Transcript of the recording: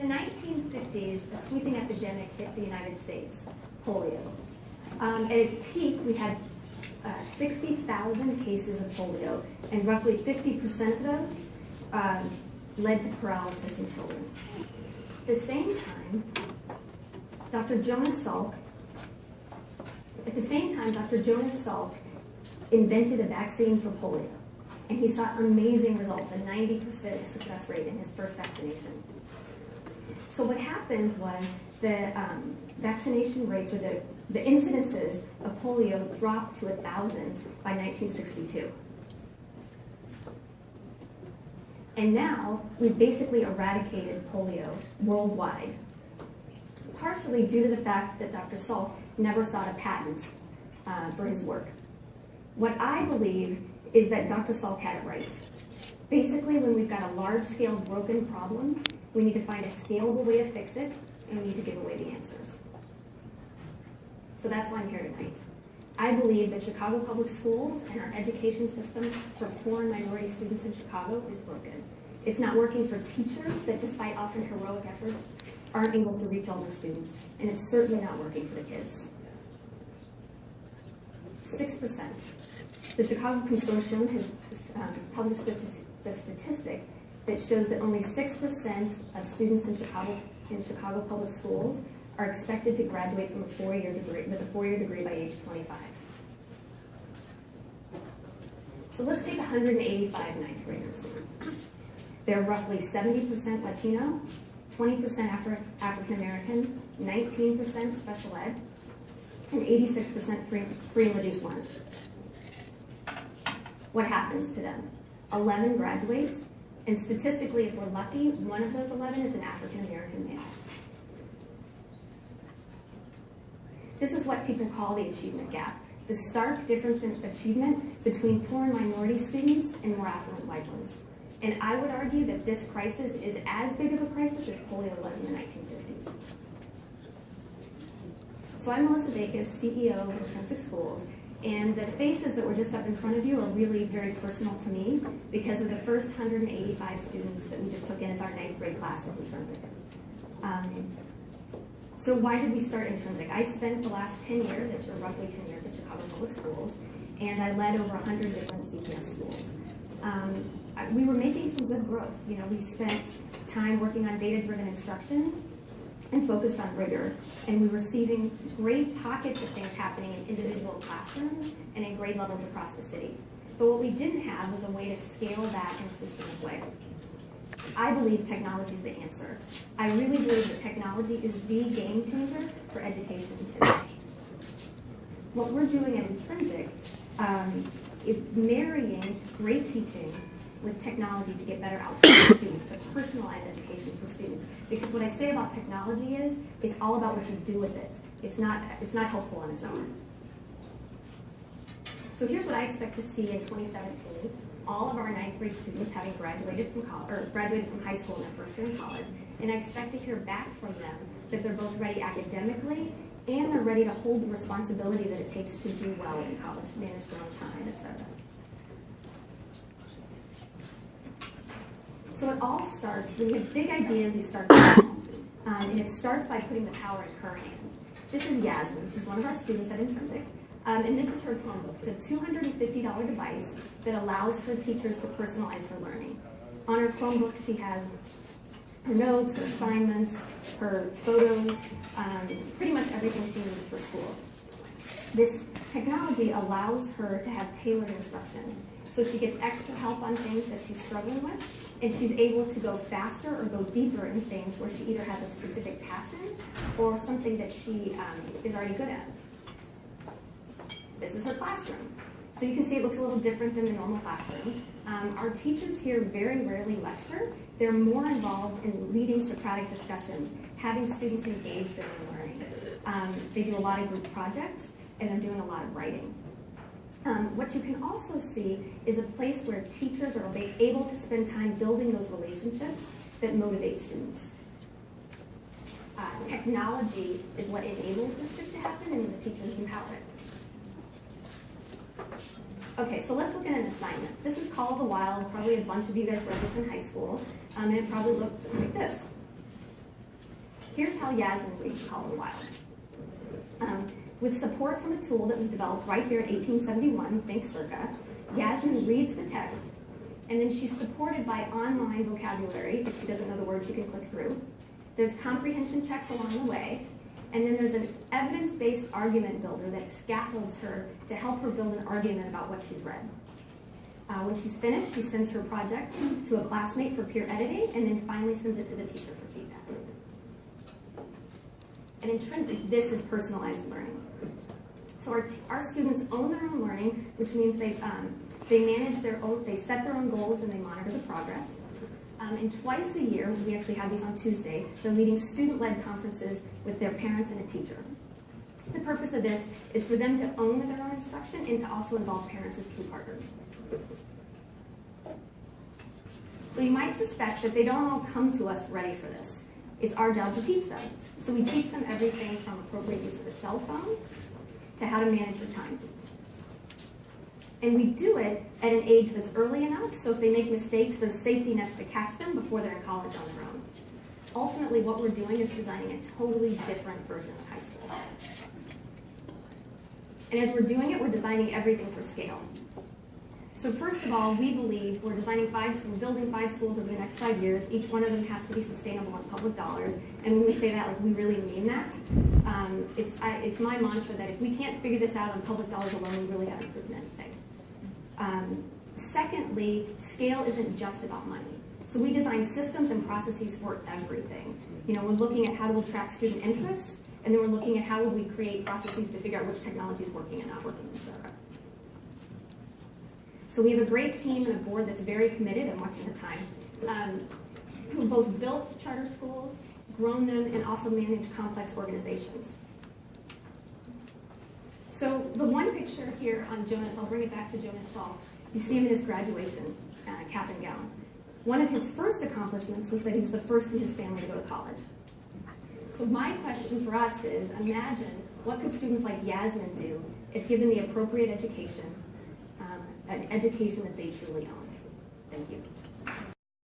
In the 1950s, a sweeping epidemic hit the United States, polio. At its peak, we had 60,000 cases of polio, and roughly 50% of those led to paralysis in children. At the same time, Dr. Jonas Salk invented a vaccine for polio, and he saw amazing results, a 90% success rate in his first vaccination. So what happened was the vaccination rates, or the incidences of polio, dropped to 1,000 by 1962. And now we've basically eradicated polio worldwide, partially due to the fact that Dr. Salk never sought a patent for his work. What I believe is that Dr. Salk had it right. Basically, when we've got a large-scale broken problem, we need to find a scalable way to fix it, and we need to give away the answers. So that's why I'm here tonight. I believe that Chicago Public Schools and our education system for poor and minority students in Chicago is broken. It's not working for teachers that, despite often heroic efforts, aren't able to reach all their students. And it's certainly not working for the kids. 6%. The Chicago Consortium has published the statistic that shows that only 6% of students in Chicago Public Schools are expected to graduate from with a four-year degree by age 25. So let's take 185 ninth graders. They're roughly 70% Latino, 20% African American, 19% special ed, and 86% free and reduced lunch. What happens to them? 11 graduate, and statistically, if we're lucky, one of those 11 is an African American male. This is what people call the achievement gap, the stark difference in achievement between poor and minority students and more affluent white ones. And I would argue that this crisis is as big of a crisis as polio was in the 1950s. So I'm Melissa Zakis, CEO of Intrinsic Schools, and the faces that were just up in front of you are really very personal to me because of the first 185 students that we just took in as our 9th grade class of Intrinsic. So why did we start Intrinsic? I spent the last 10 years, or roughly 10 years, at Chicago Public Schools, and I led over 100 different CPS schools. We were making some good growth. We spent time working on data-driven instruction and focused on rigor, and we were receiving great pockets of things happening in individual classrooms and in grade levels across the city. But what we didn't have was a way to scale that in a systemic way. I believe technology is the answer. I really believe that technology is the game changer for education today. What we're doing at Intrinsic is marrying great teaching with technology to get better outcomes for students, to personalize education for students. Because what I say about technology is, it's all about what you do with it. It's not helpful on its own. So here's what I expect to see in 2017. All of our 9th grade students having graduated from college, or graduated from high school in their first year in college, and I expect to hear back from them that they're both ready academically and they're ready to hold the responsibility that it takes to do well in college, manage their own time, etc. So it all starts, when you have big ideas, you start small. And it starts by putting the power in her hands. This is Yasmin. She's one of our students at Intrinsic. And this is her Chromebook. It's a $250 device that allows her teachers to personalize her learning. On her Chromebook, she has her notes, her assignments, her photos, pretty much everything she needs for school. This technology allows her to have tailored instruction. So she gets extra help on things that she's struggling with, and she's able to go faster or go deeper in things where she either has a specific passion or something that she is already good at. This is her classroom. So you can see it looks a little different than the normal classroom. Our teachers here very rarely lecture. They're more involved in leading Socratic discussions, having students engaged in their learning. They do a lot of group projects, and they're doing a lot of writing. What you can also see is a place where teachers are able to spend time building those relationships that motivate students. Technology is what enables this shift to happen, and the teachers empower it. Okay, so let's look at an assignment. This is Call of the Wild. Probably a bunch of you guys read this in high school, and it probably looked just like this. Here's how Yasmin reads Call of the Wild. With support from a tool that was developed right here in 1871, think circa, Yasmin reads the text, and then she's supported by online vocabulary. If she doesn't know the words, she can click through. There's comprehension checks along the way, and then there's an evidence-based argument builder that scaffolds her to help her build an argument about what she's read. When she's finished, she sends her project to a classmate for peer editing, and then finally sends it to the teacher for feedback. And Intrinsic, this is personalized learning. So our students own their own learning, which means they manage their own, they set their own goals and they monitor the progress. And twice a year, we actually have these on Tuesday, they're leading student-led conferences with their parents and a teacher. The purpose of this is for them to own their own instruction and to also involve parents as true partners. So you might suspect that they don't all come to us ready for this. It's our job to teach them. So we teach them everything from appropriate use of a cell phone to how to manage your time. And we do it at an age that's early enough, so if they make mistakes, there's safety nets to catch them before they're in college on their own. Ultimately, what we're doing is designing a totally different version of high school. And as we're doing it, we're designing everything for scale. So first of all, we believe we're building 5 schools over the next 5 years. Each one of them has to be sustainable on public dollars. And when we say that, like, we really mean that. It's my mantra that if we can't figure this out on public dollars alone, we really haven't proven anything. Secondly, scale isn't just about money. So we design systems and processes for everything. You know, we're looking at how to attract student interests, and then we're looking at how would we create processes to figure out which technology is working and not working, et cetera. So we have a great team and a board that's very committed and watching the time, who both built charter schools, grown them, and also managed complex organizations. So the one picture here on Jonas, I'll bring it back to Jonas Saul. You see him in his graduation cap and gown. One of his first accomplishments was that he was the first in his family to go to college. So my question for us is, imagine what could students like Yasmin do if given the appropriate education, an education that they truly own. Thank you.